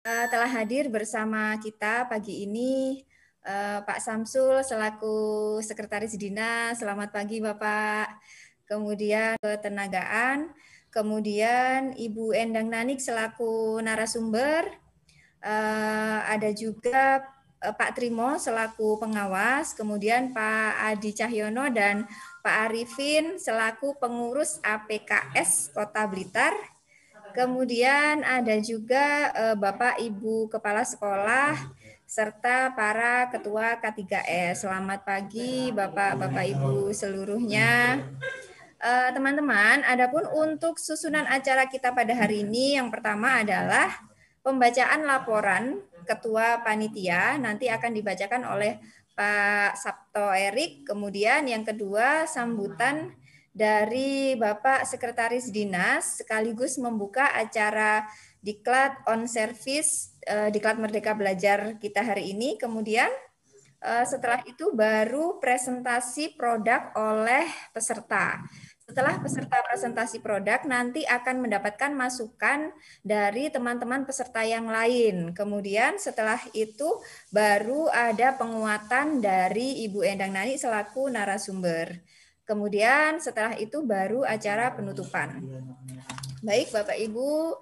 telah hadir bersama kita pagi ini Pak Samsul selaku Sekretaris Dinas. Selamat pagi Bapak. Kemudian Ketenagaan, kemudian Ibu Endang Nanik selaku narasumber. Ada juga Pak Trimo selaku pengawas, kemudian Pak Adi Cahyono dan Pak Arifin selaku pengurus APKS Kota Blitar. Kemudian ada juga Bapak Ibu Kepala Sekolah serta para ketua K3S. Selamat pagi Bapak Ibu seluruhnya. Teman-teman, adapun untuk susunan acara kita pada hari ini yang pertama adalah pembacaan laporan Ketua Panitia, nanti akan dibacakan oleh Pak Sabto Erik. Kemudian yang kedua sambutan dari Bapak Sekretaris Dinas sekaligus membuka acara Diklat on Service, Diklat Merdeka Belajar kita hari ini. Kemudian setelah itu baru presentasi produk oleh peserta. Setelah peserta presentasi produk, nanti akan mendapatkan masukan dari teman-teman peserta yang lain. Kemudian setelah itu baru ada penguatan dari Ibu Endang Nani selaku narasumber. Kemudian setelah itu baru acara penutupan. Baik Bapak Ibu,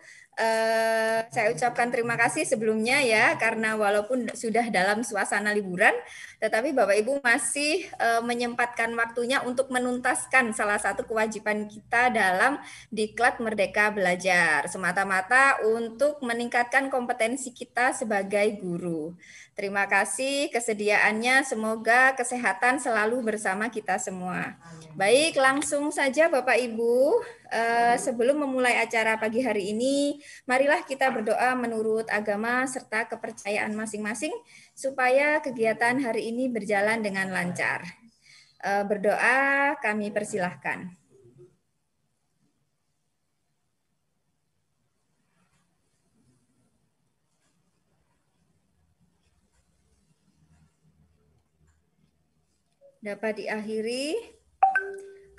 saya ucapkan terima kasih sebelumnya ya, karena walaupun sudah dalam suasana liburan, tetapi Bapak Ibu masih menyempatkan waktunya untuk menuntaskan salah satu kewajiban kita dalam Diklat Merdeka Belajar, semata-mata untuk meningkatkan kompetensi kita sebagai guru. Terima kasih kesediaannya, semoga kesehatan selalu bersama kita semua. Baik, langsung saja Bapak Ibu, sebelum memulai acara pagi hari ini, marilah kita berdoa menurut agama serta kepercayaan masing-masing supaya kegiatan hari ini berjalan dengan lancar. Berdoa kami persilahkan. Dapat diakhiri.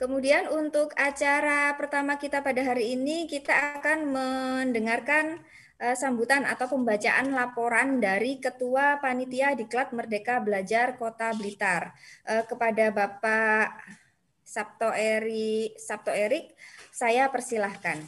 Kemudian untuk acara pertama kita pada hari ini, kita akan mendengarkan sambutan atau pembacaan laporan dari Ketua Panitia Diklat Merdeka Belajar Kota Blitar. Kepada Bapak Sabto Erik, saya persilahkan.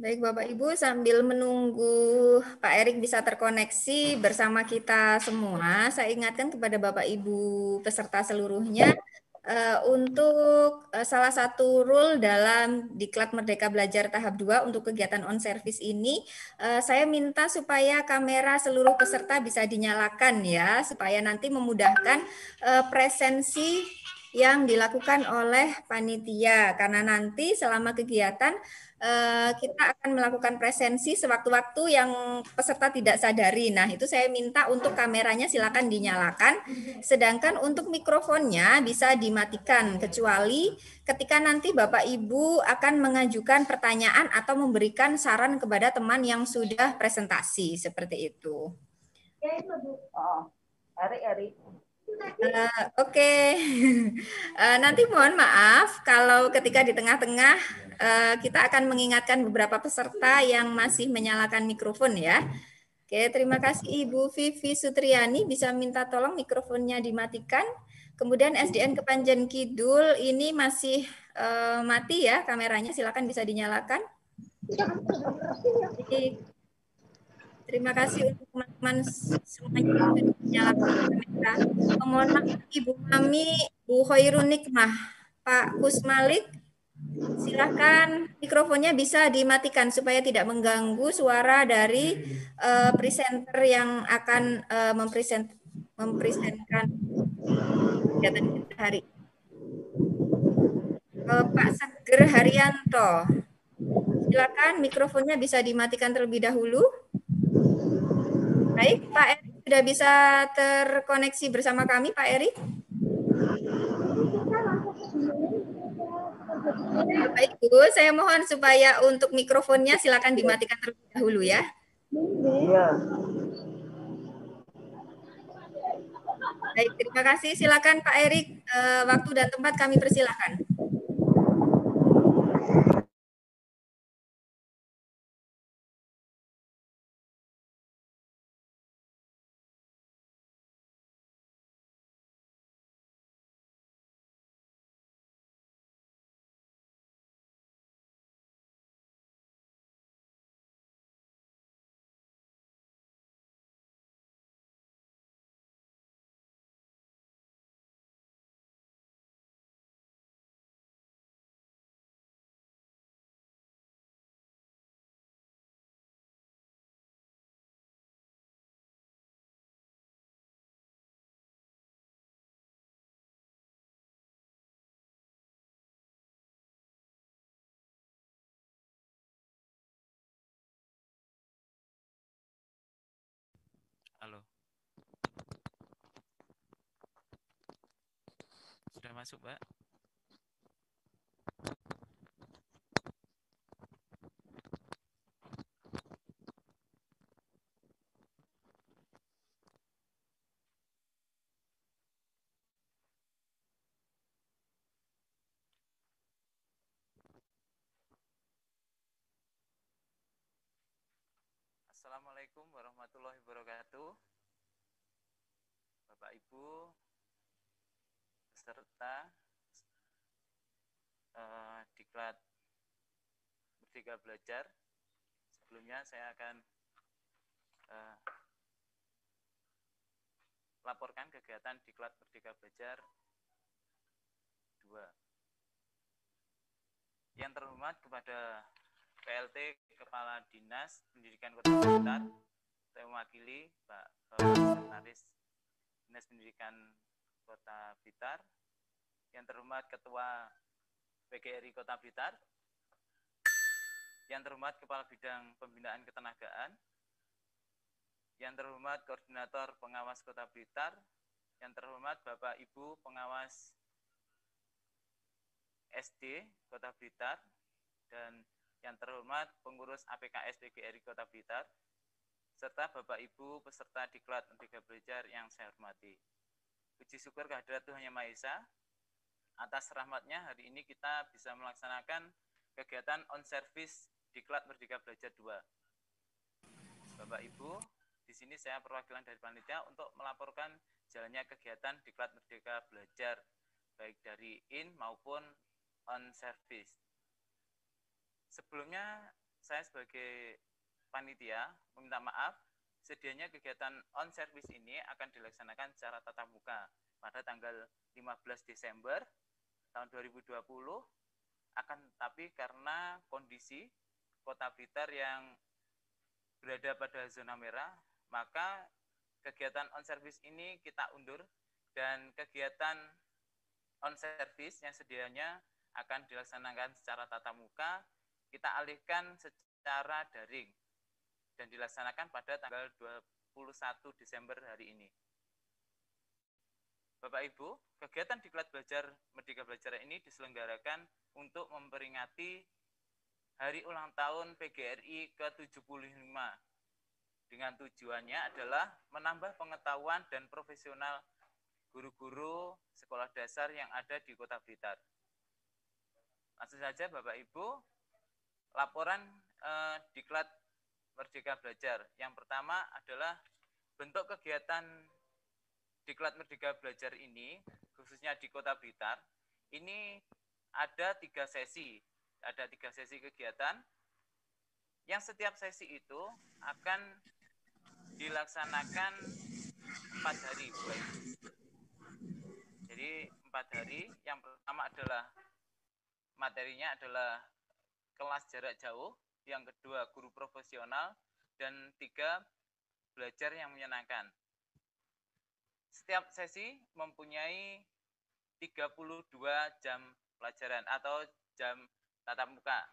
Baik Bapak Ibu, sambil menunggu Pak Erik bisa terkoneksi bersama kita semua, saya ingatkan kepada Bapak Ibu peserta seluruhnya untuk salah satu rule dalam Diklat Merdeka Belajar tahap 2 untuk kegiatan on service ini, saya minta supaya kamera seluruh peserta bisa dinyalakan ya, supaya nanti memudahkan presensi yang dilakukan oleh panitia, karena nanti selama kegiatan kita akan melakukan presensi sewaktu-waktu yang peserta tidak sadari. Nah, itu saya minta untuk kameranya silakan dinyalakan, sedangkan untuk mikrofonnya bisa dimatikan, kecuali ketika nanti Bapak Ibu akan mengajukan pertanyaan atau memberikan saran kepada teman yang sudah presentasi, seperti itu. Erik. Oke. Nanti mohon maaf kalau ketika di tengah-tengah kita akan mengingatkan beberapa peserta yang masih menyalakan mikrofon ya. Oke, terima kasih Ibu Vivi Sutriani, bisa minta tolong mikrofonnya dimatikan. Kemudian SDN Kepanjen Kidul ini masih mati ya kameranya, silakan bisa dinyalakan. Terima kasih untuk teman-teman semuanya yang sudah menyalakan kamera. Mohon maaf Ibu Mami, Bu Khairun Nikmah, Pak Kusmalik, silakan mikrofonnya bisa dimatikan supaya tidak mengganggu suara dari presenter yang akan mempresentkan kegiatan kita hari ini. Pak Seger Haryanto, silakan mikrofonnya bisa dimatikan terlebih dahulu. Baik, Pak Erik sudah bisa terkoneksi bersama kami, Pak Erik. Baik, Bu, saya mohon supaya untuk mikrofonnya silakan dimatikan terlebih dahulu ya. Iya. Baik, terima kasih. Silakan Pak Erik, waktu dan tempat kami persilahkan. Halo, sudah masuk, Mbak? Assalamualaikum warahmatullahi wabarakatuh. Bapak Ibu peserta Diklat Merdeka Belajar. Sebelumnya saya akan laporkan kegiatan Diklat Merdeka Belajar 2. Yang terhormat kepada PLT Kepala Dinas Pendidikan Kota Blitar, saya mewakili Pak Sekretaris Dinas Pendidikan Kota Blitar, yang terhormat Ketua PGRI Kota Blitar, yang terhormat Kepala Bidang Pembinaan Ketenagaan, yang terhormat Koordinator Pengawas Kota Blitar, yang terhormat Bapak Ibu Pengawas SD Kota Blitar, dan yang terhormat Pengurus APKS PGRI Kota Blitar, serta Bapak Ibu peserta Diklat Merdeka Belajar yang saya hormati. Puji syukur kehadirat Tuhan Yang Maha Esa, atas rahmatnya hari ini kita bisa melaksanakan kegiatan on service Diklat Merdeka Belajar 2. Bapak Ibu, di sini saya perwakilan dari panitia untuk melaporkan jalannya kegiatan Diklat Merdeka Belajar baik dari in maupun on service. Sebelumnya saya sebagai panitia meminta maaf, sedianya kegiatan on service ini akan dilaksanakan secara tatap muka pada tanggal 15 Desember tahun 2020, akan tetapi karena kondisi Kota Blitar yang berada pada zona merah, maka kegiatan on service ini kita undur, dan kegiatan on service yang sedianya akan dilaksanakan secara tatap muka kita alihkan secara daring dan dilaksanakan pada tanggal 21 Desember hari ini. Bapak Ibu, kegiatan Diklat Belajar Merdeka Belajar ini diselenggarakan untuk memperingati Hari Ulang Tahun PGRI ke-75, dengan tujuannya adalah menambah pengetahuan dan profesional guru-guru sekolah dasar yang ada di Kota Blitar. Langsung saja Bapak Ibu, laporan Diklat Merdeka Belajar. Yang pertama adalah bentuk kegiatan Diklat Merdeka Belajar ini, khususnya di Kota Blitar, ini ada 3 sesi. Ada 3 sesi kegiatan, yang setiap sesi itu akan dilaksanakan 4 hari. Jadi 4 hari, yang pertama adalah materinya adalah kelas jarak jauh, yang kedua guru profesional, dan 3 belajar yang menyenangkan. Setiap sesi mempunyai 32 jam pelajaran atau jam tatap muka,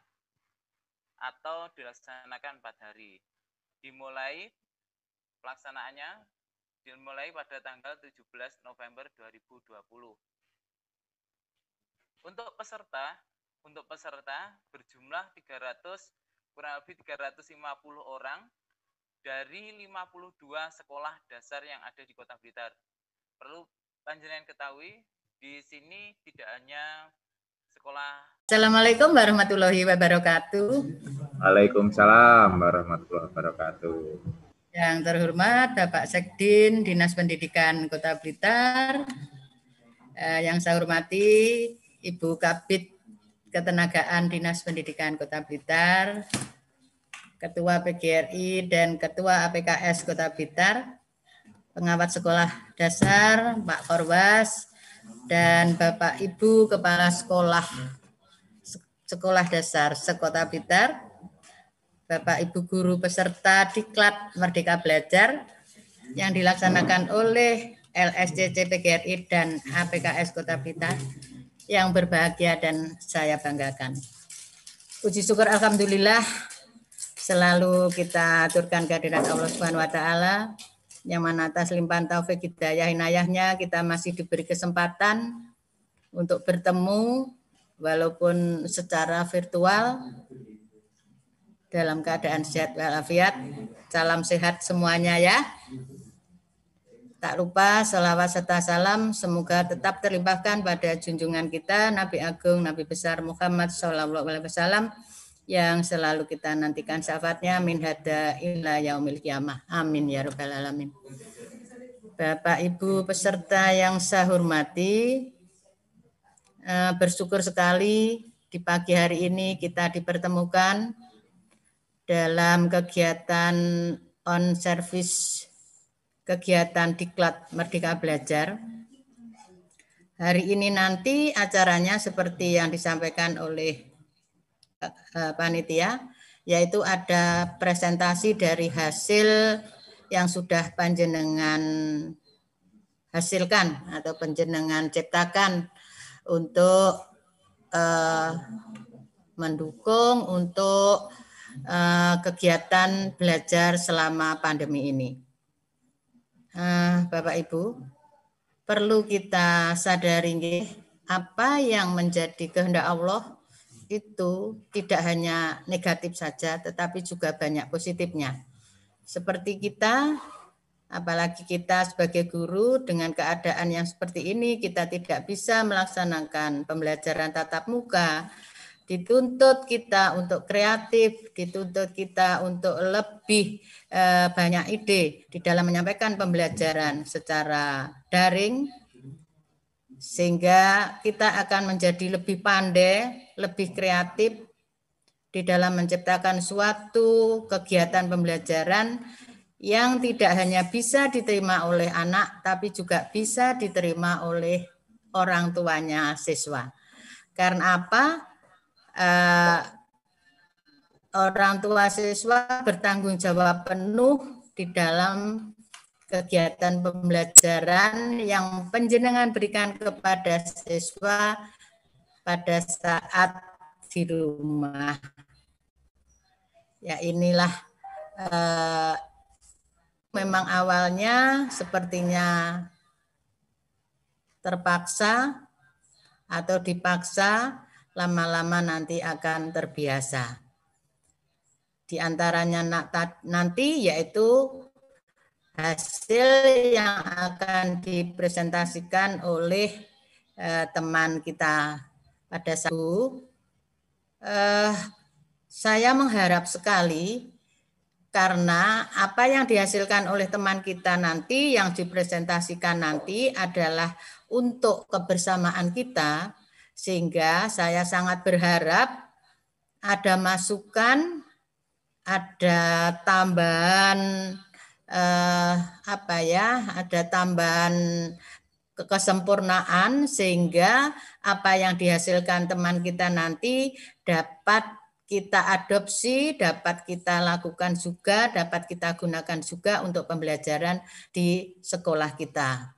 atau dilaksanakan 4 hari. Pelaksanaannya dimulai pada tanggal 17 November 2020. Untuk peserta berjumlah kurang lebih 350 orang dari 52 sekolah dasar yang ada di Kota Blitar. Perlu panjenengan ketahui, di sini tidak hanya sekolah. Assalamualaikum warahmatullahi wabarakatuh. Waalaikumsalam warahmatullahi wabarakatuh. Yang terhormat Bapak Sekdin Dinas Pendidikan Kota Blitar, yang saya hormati Ibu Kabid Ketenagaan Dinas Pendidikan Kota Blitar, Ketua PGRI dan Ketua APKS Kota Blitar, Pengawas Sekolah Dasar Pak Korwas, dan Bapak Ibu Kepala Sekolah Dasar Sekota Blitar, Bapak Ibu Guru peserta Diklat Merdeka Belajar yang dilaksanakan oleh LSCC PGRI dan APKS Kota Blitar yang berbahagia dan saya banggakan. Puji syukur alhamdulillah selalu kita aturkan kehadirat Allah Subhanahu wa taala yang mana atas limpahan taufik hidayah inayahnya kita masih diberi kesempatan untuk bertemu walaupun secara virtual dalam keadaan sehat walafiat. Salam sehat semuanya ya. Tak lupa selawat serta salam semoga tetap terlimpahkan pada junjungan kita Nabi Agung Nabi besar Muhammad SAW yang selalu kita nantikan syafaatnya min hada ila yaumil qiyamah. Amin ya rabbal alamin. Bapak Ibu peserta yang saya hormati, bersyukur sekali di pagi hari ini kita dipertemukan dalam kegiatan on service, kegiatan Diklat Merdeka Belajar. Hari ini nanti acaranya seperti yang disampaikan oleh panitia, yaitu ada presentasi dari hasil yang sudah panjenengan hasilkan atau panjenengan ciptakan untuk mendukung untuk kegiatan belajar selama pandemi ini. Bapak Ibu, perlu kita sadari apa yang menjadi kehendak Allah itu tidak hanya negatif saja, tetapi juga banyak positifnya. Seperti kita, apalagi kita sebagai guru dengan keadaan yang seperti ini, kita tidak bisa melaksanakan pembelajaran tatap muka. Dituntut kita untuk kreatif, dituntut kita untuk lebih banyak ide di dalam menyampaikan pembelajaran secara daring, sehingga kita akan menjadi lebih pandai, lebih kreatif di dalam menciptakan suatu kegiatan pembelajaran yang tidak hanya bisa diterima oleh anak, tapi juga bisa diterima oleh orang tuanya siswa. Karena apa? Orang tua siswa bertanggung jawab penuh di dalam kegiatan pembelajaran yang panjenengan berikan kepada siswa pada saat di rumah. Ya inilah memang awalnya sepertinya terpaksa atau dipaksa, lama-lama nanti akan terbiasa. Di antaranya nanti yaitu hasil yang akan dipresentasikan oleh teman kita pada saat itu. Saya mengharap sekali karena apa yang dihasilkan oleh teman kita nanti, yang dipresentasikan nanti adalah untuk kebersamaan kita, sehingga saya sangat berharap ada masukan, ada tambahan ada tambahan kesempurnaan sehingga apa yang dihasilkan teman kita nanti dapat kita adopsi, dapat kita lakukan juga, dapat kita gunakan juga untuk pembelajaran di sekolah kita.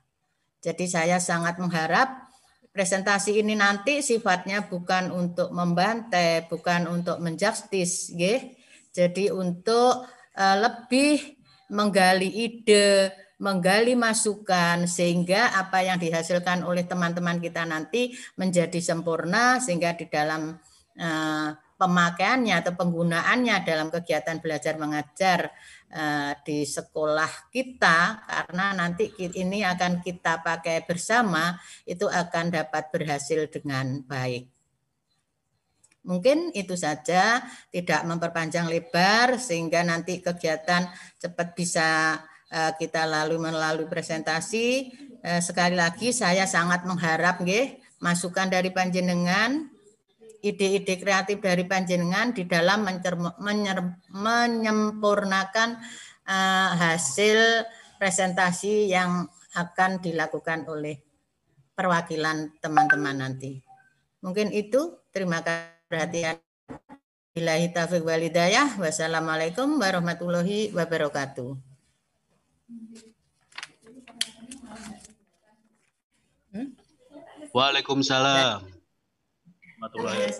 Jadi saya sangat mengharap presentasi ini nanti sifatnya bukan untuk membantai, bukan untuk menjustis, jadi untuk lebih menggali ide, menggali masukan, sehingga apa yang dihasilkan oleh teman-teman kita nanti menjadi sempurna, sehingga di dalam pemakaiannya atau penggunaannya dalam kegiatan belajar mengajar di sekolah kita, karena nanti ini akan kita pakai bersama, itu akan dapat berhasil dengan baik. Mungkin itu saja, tidak memperpanjang lebar sehingga nanti kegiatan cepat bisa kita melalui presentasi. Sekali lagi saya sangat mengharap masukan dari panjenengan, ide-ide kreatif dari panjenengan di dalam menyempurnakan hasil presentasi yang akan dilakukan oleh perwakilan teman-teman nanti. Mungkin itu, terima kasih perhatian. Billahi taufiq wal hidayah. Wassalamualaikum warahmatullahi wabarakatuh. Waalaikumsalam warahmatullahi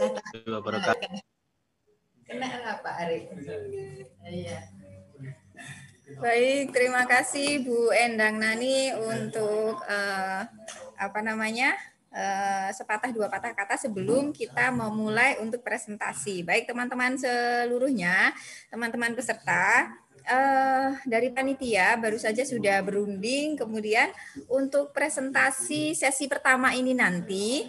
wabarakatuh. Kena lah Pak Ari. Iya. Baik, terima kasih Bu Endang Nani untuk sepatah dua patah kata sebelum kita memulai untuk presentasi. Baik teman-teman seluruhnya, teman-teman peserta, dari panitia baru saja sudah berunding. Kemudian untuk presentasi sesi pertama ini nanti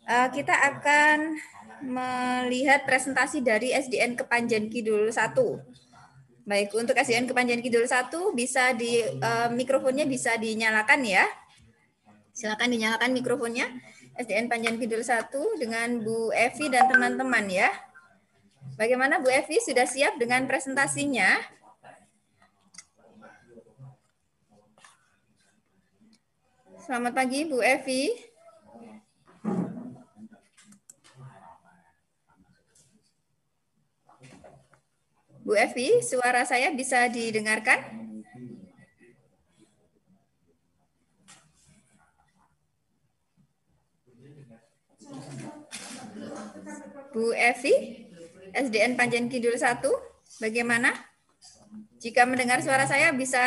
kita akan melihat presentasi dari SDN Kepanjen Kidul 1. Baik, untuk SDN Kepanjen Kidul 1 bisa mikrofonnya bisa dinyalakan ya. Silakan dinyalakan mikrofonnya. SDN Panjen Kidul 1 dengan Bu Evi dan teman-teman ya. Bagaimana Bu Evi, sudah siap dengan presentasinya? Selamat pagi Bu Evi. Bu Evi, suara saya bisa didengarkan? Bu Evi, SDN Panjen Kidul 1, bagaimana? Jika mendengar suara saya bisa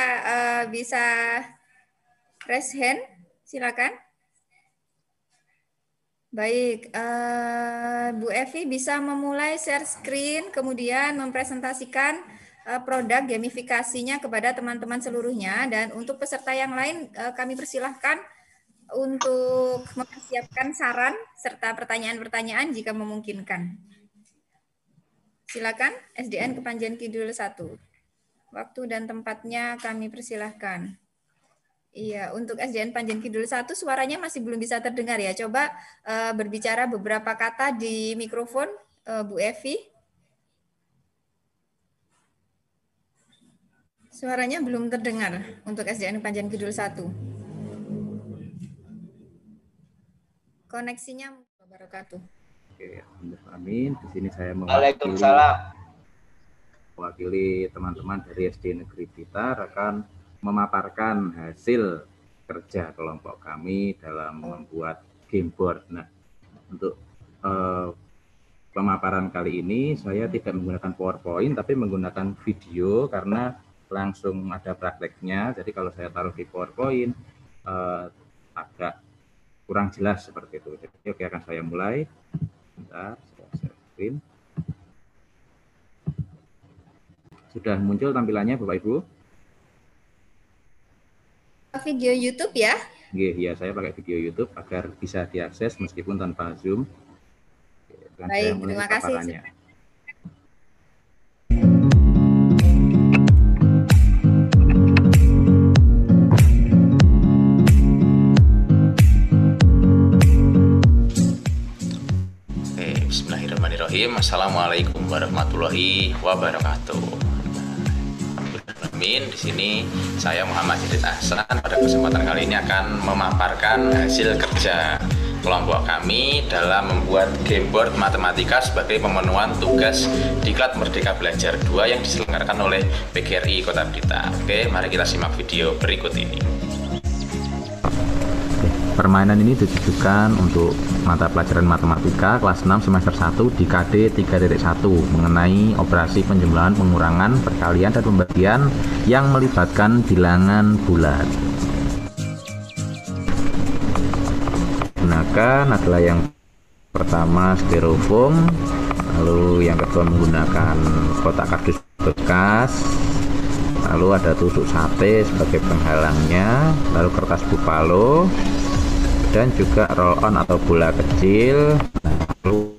raise hand, silakan. Baik, Bu Evi bisa memulai share screen, kemudian mempresentasikan produk gamifikasinya kepada teman-teman seluruhnya. Dan untuk peserta yang lain, kami persilahkan untuk mempersiapkan saran serta pertanyaan-pertanyaan jika memungkinkan. Silakan, SDN Kepanjen Kidul 1. Waktu dan tempatnya kami persilahkan. Iya, untuk SDN Panjen Kidul 1 suaranya masih belum bisa terdengar ya. Coba berbicara beberapa kata di mikrofon, Bu Evi. Suaranya belum terdengar untuk SDN Panjen Kidul 1. Koneksinya wabarakatuh. Oke, amin. Di sini saya mewakili teman-teman dari SD Negeri Blitar akan memaparkan hasil kerja kelompok kami dalam membuat game board. Nah, untuk pemaparan kali ini saya tidak menggunakan PowerPoint tapi menggunakan video karena langsung ada prakteknya. Jadi kalau saya taruh di PowerPoint agak kurang jelas seperti itu. Jadi oke, akan saya mulai. Bentar, saya share screen. Sudah muncul tampilannya Bapak Ibu? Video YouTube ya? Ya, saya pakai video YouTube agar bisa diakses meskipun tanpa Zoom. Dan baik, terima kasih. Bismillahirrahmanirrahim. Assalamualaikum warahmatullahi wabarakatuh. Di sini saya Muhammad Jadid Ahsan. Pada kesempatan kali ini akan memaparkan hasil kerja kelompok kami dalam membuat game board matematika sebagai pemenuhan tugas Diklat Merdeka Belajar 2 yang diselenggarakan oleh PGRI Kota Blitar. Oke, mari kita simak video berikut ini. Permainan ini ditujukan untuk mata pelajaran matematika kelas 6 semester 1 di KD 3.1 mengenai operasi penjumlahan, pengurangan, perkalian, dan pembagian yang melibatkan bilangan bulat. Gunakan adalah yang pertama styrofoam, lalu yang kedua menggunakan kotak kardus bekas, lalu ada tusuk sate sebagai penghalangnya, lalu kertas bupalo, dan juga roll on atau bola kecil. Lalu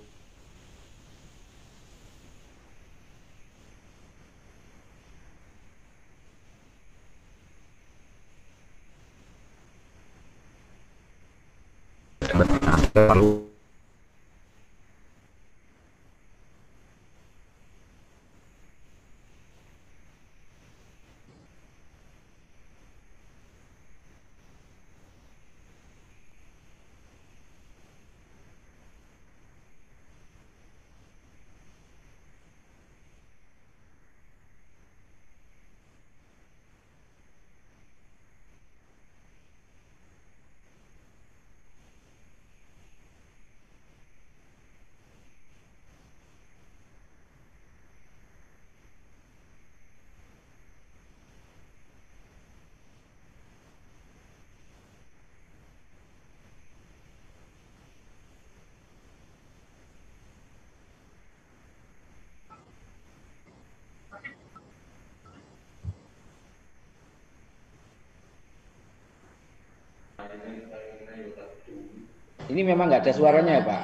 ini memang nggak ada suaranya ya Pak?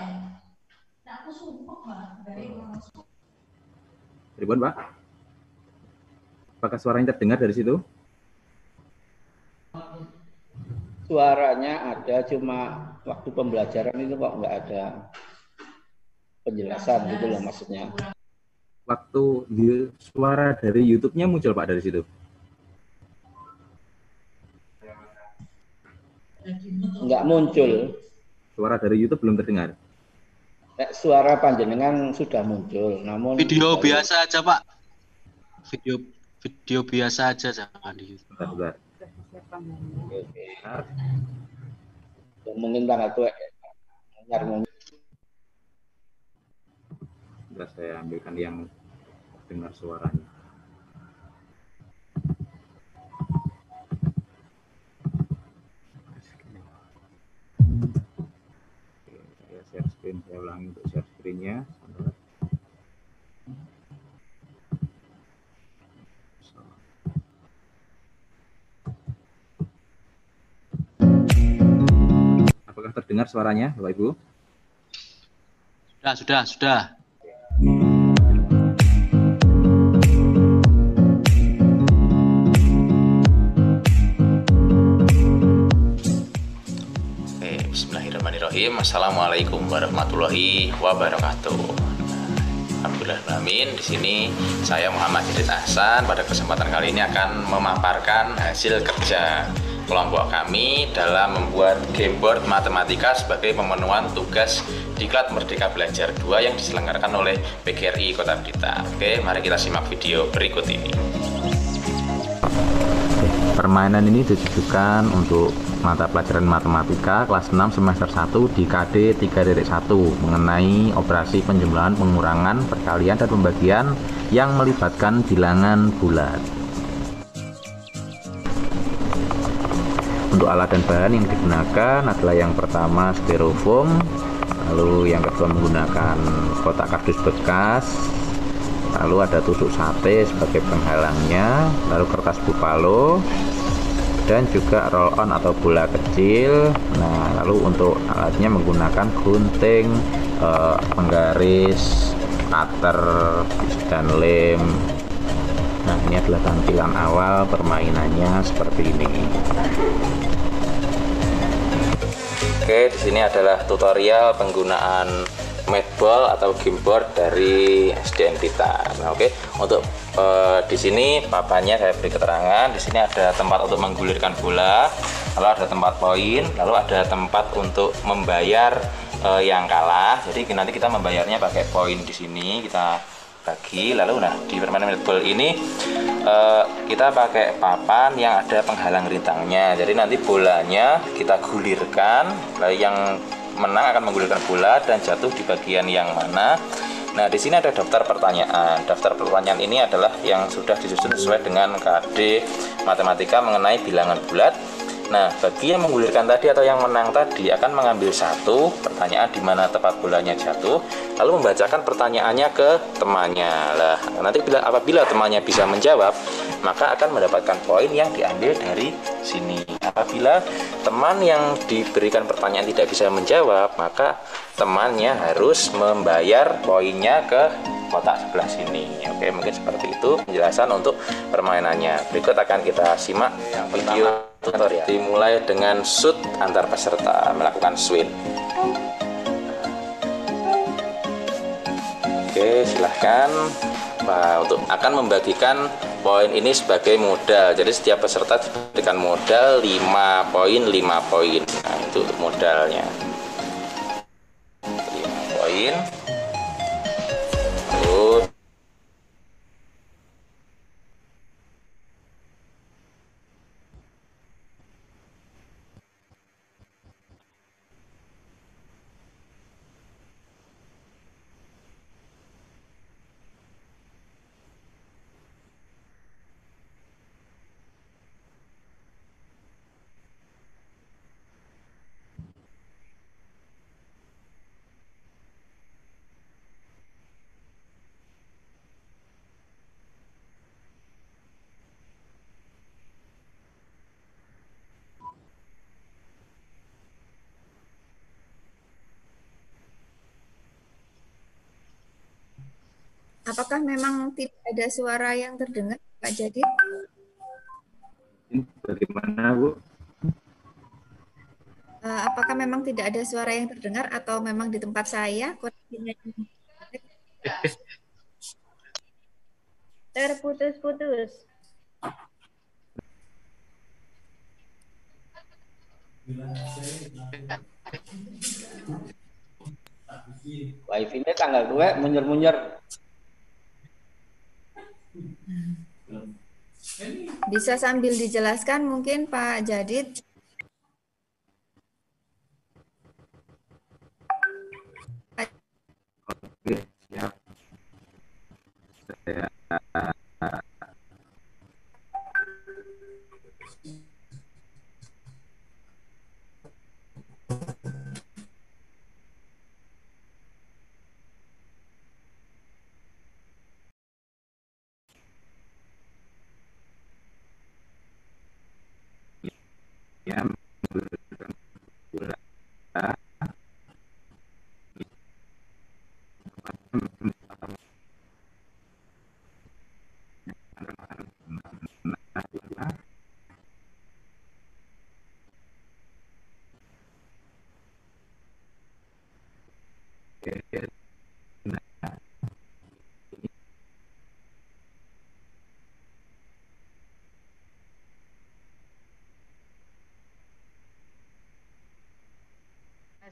Ribuan Pak, apakah suaranya terdengar dari situ? Suaranya ada, cuma waktu pembelajaran itu kok nggak ada penjelasan gitu loh maksudnya. Waktu suara dari YouTube-nya muncul Pak dari situ? Nggak muncul. Suara dari YouTube belum terdengar? Suara panjenengan sudah muncul, namun Video biasa aja Pak. Video biasa aja, jangan di YouTube. Bentar. Mungkin tanggal tua. Bentar, saya ambilkan yang dengar suaranya. Share screen, saya ulangi untuk share screen-nya. Apakah terdengar suaranya, Bapak Ibu? Sudah. Bismillahirrahmanirrahim. Assalamualaikum warahmatullahi wabarakatuh. Alhamdulillahirrahmanirrahim. Di sini saya Muhammad Idris Hasan. Pada kesempatan kali ini akan memaparkan hasil kerja kelompok kami dalam membuat game board matematika sebagai pemenuhan tugas Diklat Merdeka Belajar 2 yang diselenggarakan oleh PGRI Kota Blitar. Oke, mari kita simak video berikut ini. Permainan ini ditujukan untuk mata pelajaran matematika kelas 6 semester 1 di KD 3.1 mengenai operasi penjumlahan, pengurangan, perkalian, dan pembagian yang melibatkan bilangan bulat. Untuk alat dan bahan yang digunakan adalah yang pertama styrofoam, lalu yang kedua menggunakan kotak kardus bekas, lalu ada tusuk sate sebagai penghalangnya, lalu kertas bupalo, dan juga roll on atau bola kecil. Nah, lalu untuk alatnya menggunakan gunting, penggaris, cutter, dan lem. Nah, ini adalah tampilan awal permainannya seperti ini. Oke, di sini adalah tutorial penggunaan matball atau game board dari SDN Blitar. Nah, oke, untuk di sini papannya saya beri keterangan. Di sini ada tempat untuk menggulirkan bola, lalu ada tempat poin, lalu ada tempat untuk membayar yang kalah. Jadi nanti kita membayarnya pakai poin di sini kita bagi. Lalu nah di permainan matball ini kita pakai papan yang ada penghalang rintangnya. Jadi nanti bolanya kita gulirkan, lalu yang menang akan menggulirkan bola dan jatuh di bagian yang mana. Nah, di sini ada daftar pertanyaan. Daftar pertanyaan ini adalah yang sudah disusun sesuai dengan KD matematika mengenai bilangan bulat. Nah, bagi yang menggulirkan tadi atau yang menang tadi akan mengambil satu pertanyaan di mana tepat bolanya jatuh, lalu membacakan pertanyaannya ke temannya. Lah, nanti apabila temannya bisa menjawab, maka akan mendapatkan poin yang diambil dari sini. Apabila teman yang diberikan pertanyaan tidak bisa menjawab, maka temannya harus membayar poinnya ke kotak sebelah sini. Oke, mungkin seperti itu penjelasan untuk permainannya. Berikut akan kita simak video tutorial. Dimulai dengan shoot antar peserta, melakukan swing. Oke, silahkan Pak untuk akan membagikan poin ini sebagai modal. Jadi setiap peserta diberikan modal 5 poin, 5 poin. Nah, itu modalnya. 5 poin. Lalu Apakah memang tidak ada suara yang terdengar, Pak Jadi? Ini bagaimana, Bu? Apakah memang tidak ada suara yang terdengar atau memang di tempat saya koneksinya terputus-putus? Wifi-nya tanggal 2 munyer-munyer. Bisa sambil dijelaskan mungkin Pak Jadid? Oke, siap. Saya ya,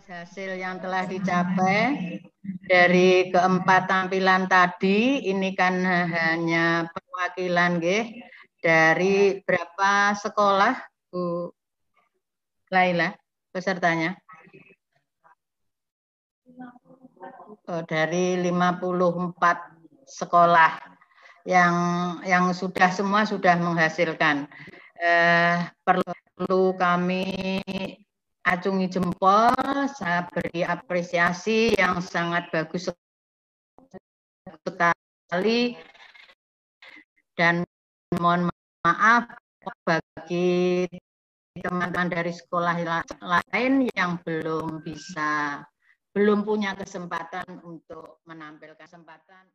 hasil yang telah dicapai dari keempat tampilan tadi ini kan hanya perwakilan dari berapa sekolah Bu Laila pesertanya? Dari 54 sekolah yang sudah semua sudah menghasilkan. Perlu kami acungi jempol, saya beri apresiasi yang sangat bagus sekali dan mohon maaf bagi teman-teman dari sekolah lain yang belum punya kesempatan untuk menampilkan kesempatan.